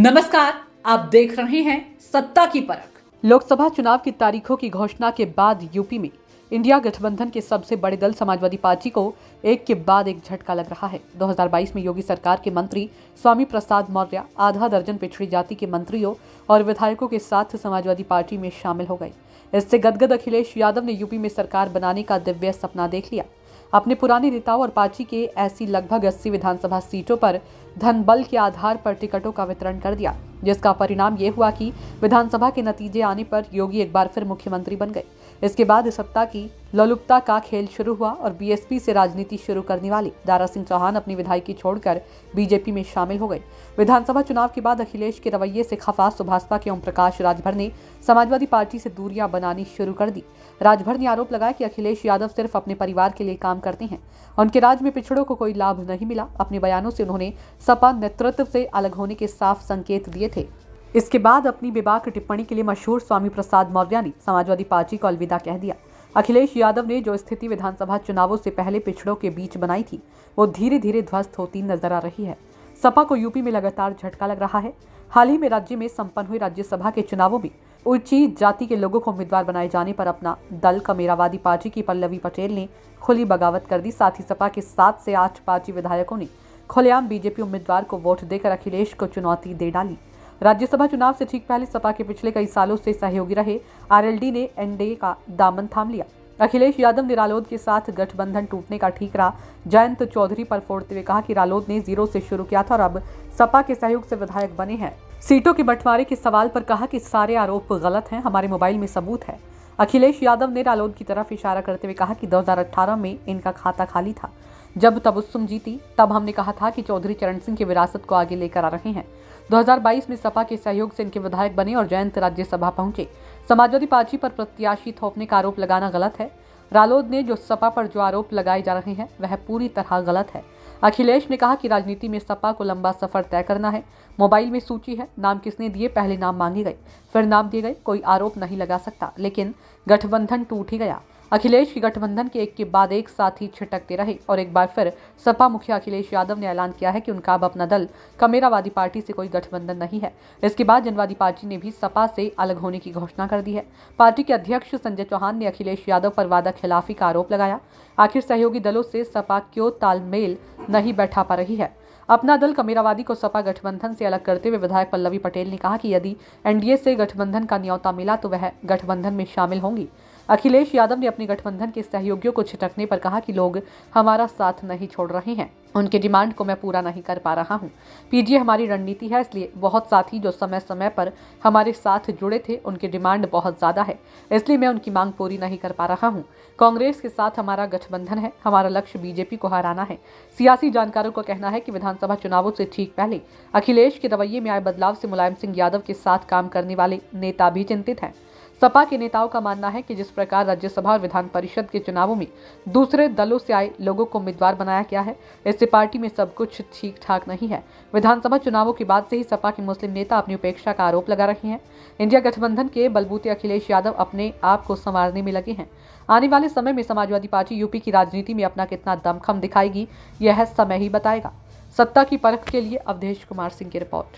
नमस्कार, आप देख रहे हैं सत्ता की परख। लोकसभा चुनाव की तारीखों की घोषणा के बाद यूपी में इंडिया गठबंधन के सबसे बड़े दल समाजवादी पार्टी को एक के बाद एक झटका लग रहा है। 2022 में योगी सरकार के मंत्री स्वामी प्रसाद मौर्य आधा दर्जन पिछड़ी जाति के मंत्रियों और विधायकों के साथ समाजवादी पार्टी में शामिल हो गए। इससे गदगद अखिलेश यादव ने यूपी में सरकार बनाने का दिव्य सपना देख लिया। अपने पुराने नेताओं और पार्टी के ऐसी लगभग 80 विधानसभा सीटों पर धन बल के आधार पर टिकटों का वितरण कर दिया, जिसका परिणाम ये हुआ कि विधानसभा के नतीजे आने पर योगी एक बार फिर मुख्यमंत्री बन गए। इसके बाद सत्ता की लोलुपता का खेल शुरू हुआ और बीएसपी से राजनीति शुरू करने वाली दारा सिंह चौहान अपनी विधायकी छोड़कर बीजेपी में शामिल हो गए। विधानसभा चुनाव के बाद अखिलेश के रवैये से खफा सुभाषपा के ओम प्रकाश राजभर ने समाजवादी पार्टी से दूरियां बनानी शुरू कर दी। राजभर ने आरोप लगाया कि अखिलेश यादव सिर्फ अपने परिवार के लिए काम करते हैं। उनके राज में पिछड़ों को कोई लाभ नहीं मिला। अपने बयानों से उन्होंने सपा नेतृत्व से अलग होने के साफ संकेत दिए थे। इसके बाद अपनी बेबाक टिप्पणी के लिए मशहूर स्वामी प्रसाद मौर्य ने समाजवादी पार्टी को अलविदा कह दिया। अखिलेश यादव ने जो स्थिति विधानसभा चुनावों से पहले पिछड़ों के बीच बनाई थी, वो धीरे धीरे ध्वस्त होती नजर आ रही है। सपा को यूपी में लगातार झटका लग रहा है। हाल ही में राज्य में संपन्न हुए राज्यसभा के चुनावों में ऊंची जाति के लोगों को उम्मीदवार बनाए जाने पर अपना दल कमेरावादी पार्टी की पल्लवी पटेल ने खुली बगावत कर दी। साथ ही सपा के 7 से 8 पार्टी विधायकों ने खुलेआम बीजेपी उम्मीदवार को वोट देकर अखिलेश को चुनौती दे डाली। राज्यसभा चुनाव से ठीक पहले सपा के पिछले कई सालों से सहयोगी रहे आरएलडी ने एनडीए का दामन थाम लिया। अखिलेश यादव ने रालोद के साथ गठबंधन टूटने का ठीकरा जयंत चौधरी पर फोड़ते हुए कहा कि रालोद ने 0 से शुरू किया था और अब सपा के सहयोग से विधायक बने हैं। सीटों के बंटवारे के सवाल पर कहा कि सारे आरोप गलत हैं, हमारे मोबाइल में सबूत है। अखिलेश यादव ने रालोद की तरफ इशारा करते हुए कहा कि 2018 में इनका खाता खाली था। जब तबस्सुम जीती तब हमने कहा था कि चौधरी चरण सिंह की विरासत को आगे लेकर आ रहे हैं। 2022 में सपा के सहयोग से इनके विधायक बने और जयंत राज्यसभा पहुंचे। समाजवादी पार्टी पर प्रत्याशी थोपने का आरोप लगाना गलत है। रालोद ने जो सपा पर जो आरोप लगाए जा रहे हैं वह पूरी तरह गलत है। अखिलेश ने कहा कि राजनीति में सपा को लंबा सफर तय करना है। मोबाइल में सूची है, नाम किसने दिए, पहले नाम मांगे गए, फिर नाम दिए गए, कोई आरोप नहीं लगा सकता। लेकिन गठबंधन टूट ही गया। अखिलेश की गठबंधन के एक के बाद एक साथी छिटकते रहे और एक बार फिर सपा मुखिया अखिलेश यादव ने ऐलान किया है कि उनका अब अपना दल कमेरावादी पार्टी से कोई गठबंधन नहीं है। इसके बाद जनवादी पार्टी ने भी सपा से अलग होने की घोषणा कर दी है। पार्टी के अध्यक्ष संजय चौहान ने अखिलेश यादव पर वादा खिलाफी का आरोप लगाया। आखिर सहयोगी दलों से सपा क्यों तालमेल नहीं बैठा पा रही है। अपना दल कमेरावादी को सपा गठबंधन से अलग करते हुए विधायक पल्लवी पटेल ने कहा कि यदि एनडीए से गठबंधन का न्योता मिला तो वह गठबंधन में शामिल होंगी। अखिलेश यादव ने अपने गठबंधन के सहयोगियों को छिटकने पर कहा कि लोग हमारा साथ नहीं छोड़ रहे हैं, उनके डिमांड को मैं पूरा नहीं कर पा रहा हूं। पीजीए हमारी रणनीति है, इसलिए बहुत साथी जो समय समय पर हमारे साथ जुड़े थे उनकी डिमांड बहुत ज्यादा है, इसलिए मैं उनकी मांग पूरी नहीं कर पा रहा हूं। कांग्रेस के साथ हमारा गठबंधन है, हमारा लक्ष्य बीजेपी को हराना है। सियासी जानकारों का कहना है कि विधानसभा चुनावों से ठीक पहले अखिलेश के रवैये में आए बदलाव से मुलायम सिंह यादव के साथ काम करने वाले नेता भी चिंतित हैं। सपा के नेताओं का मानना है कि जिस प्रकार राज्यसभा और विधान परिषद के चुनावों में दूसरे दलों से आए लोगों को उम्मीदवार बनाया गया है, इससे पार्टी में सब कुछ ठीक ठाक नहीं है। विधानसभा चुनावों के बाद से ही सपा के मुस्लिम नेता अपनी उपेक्षा का आरोप लगा रहे हैं। इंडिया गठबंधन के बलबूते अखिलेश यादव अपने आप को संवारने में लगे हैं। आने वाले समय में समाजवादी पार्टी यूपी की राजनीति में अपना कितना दमखम दिखाएगी, यह समय ही बताएगा। सत्ता की परख के लिए अवधेश कुमार सिंह की रिपोर्ट।